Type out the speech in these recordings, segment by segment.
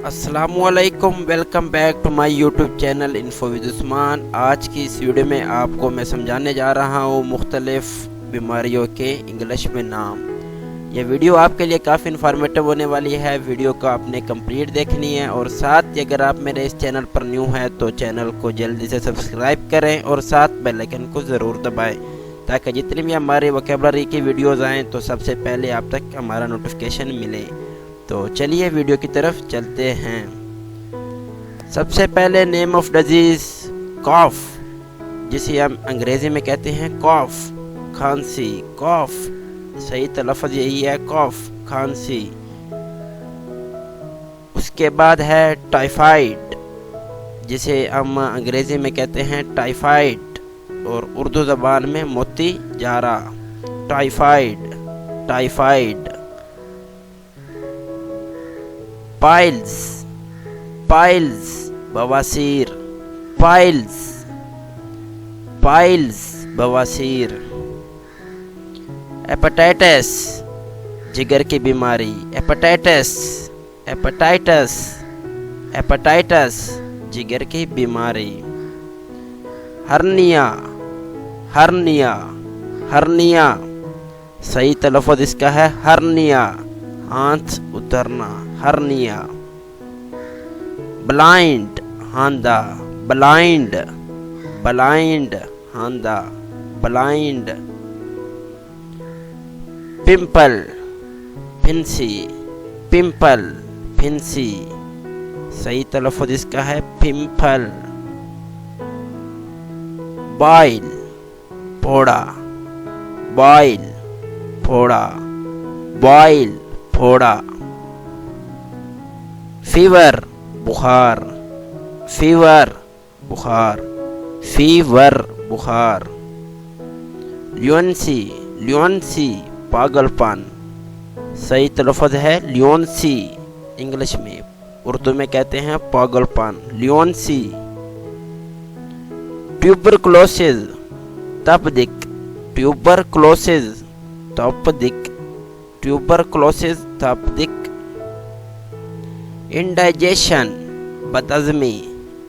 अस्सलामुअलैकुम, welcome back to my YouTube channel info with Usman. आज की इस वीडियो में आपको मैं समझाने जा रहा हूँ मुख्तलिफ बीमारियों के इंग्लिश में नाम। यह वीडियो आपके लिए काफ़ी इन्फॉर्मेटिव होने वाली है। वीडियो को आपने कंप्लीट देखनी है और साथ ही अगर आप मेरे इस चैनल पर न्यू हैं तो चैनल को जल्दी से सब्सक्राइब करें और साथ बेल आइकन को ज़रूर दबाएँ ताकि जितनी भी हमारे वोकैबुलरी की वीडियोज़ आएँ तो सबसे पहले आप तक हमारा नोटिफिकेशन मिले। तो चलिए वीडियो की तरफ चलते हैं। सबसे पहले नेम ऑफ डिजीज कॉफ, जिसे हम अंग्रेजी में कहते हैं कॉफ, खांसी। कॉफ सही तलफ़्ज़ यही है, कॉफ, खांसी। उसके बाद है टाइफाइड, जिसे हम अंग्रेजी में कहते हैं टाइफाइड और उर्दू ज़बान में मोती जारा। Typhoid, typhoid. पाइल्स, पाइल्स, बवासीर। पाइल्स, पाइल्स, बवासीर। हेपेटाइटिस, जिगर की बीमारी। हेपेटाइटिस, हेपेटाइटिस, हेपेटाइटिस, जिगर की बीमारी। Hernia, hernia, hernia. सही तलफ़्ज़ इसका है हर्निया, हाथ उतरना, हर्निया। ब्लाइंड, हांदा, ब्लाइंड, ब्लाइंड, हांदा, ब्लाइंड। पिंपल, फिंसी, पिंपल, फिंसी। सही तलफ़्ज़ इसका है पिंपल। बॉइल, फोड़ा, बॉइल, फोड़ा, बॉइल, फोड़ा। फीवर, बुखार, फीवर, बुखार, फीवर, बुखार। ल्यूनसी, ल्यूनसी, पागलपन। सही तलफ़्ज़ है ल्यूनसी, इंग्लिश में, उर्दू में कहते हैं पागलपन, ल्यूनसी। ट्यूबरकुलोसिस, तपदिक, ट्यूबरकुलोसिस, तपदिक, ट्यूबरकुलोसिस, तपदिक। इंडाइजेशन, बदअज़मी,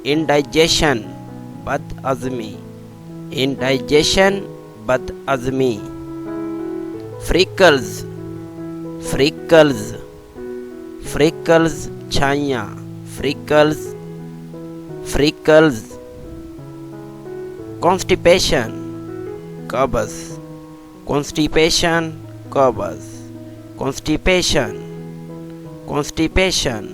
इंडाइजेशन, बदअज़मी, इंडाइजेशन, बदअज़मी। फ्रिकल्स, फ्रिकल्स, फ्रिकल्स, छाइयाँ, फ्रिकल्स, फ्रिकल्स। कॉन्स्टिपेशन, कब्ज़, कॉन्स्टिपेशन, कब्ज़, कॉन्स्टिपेशन, कॉन्स्टिपेशन।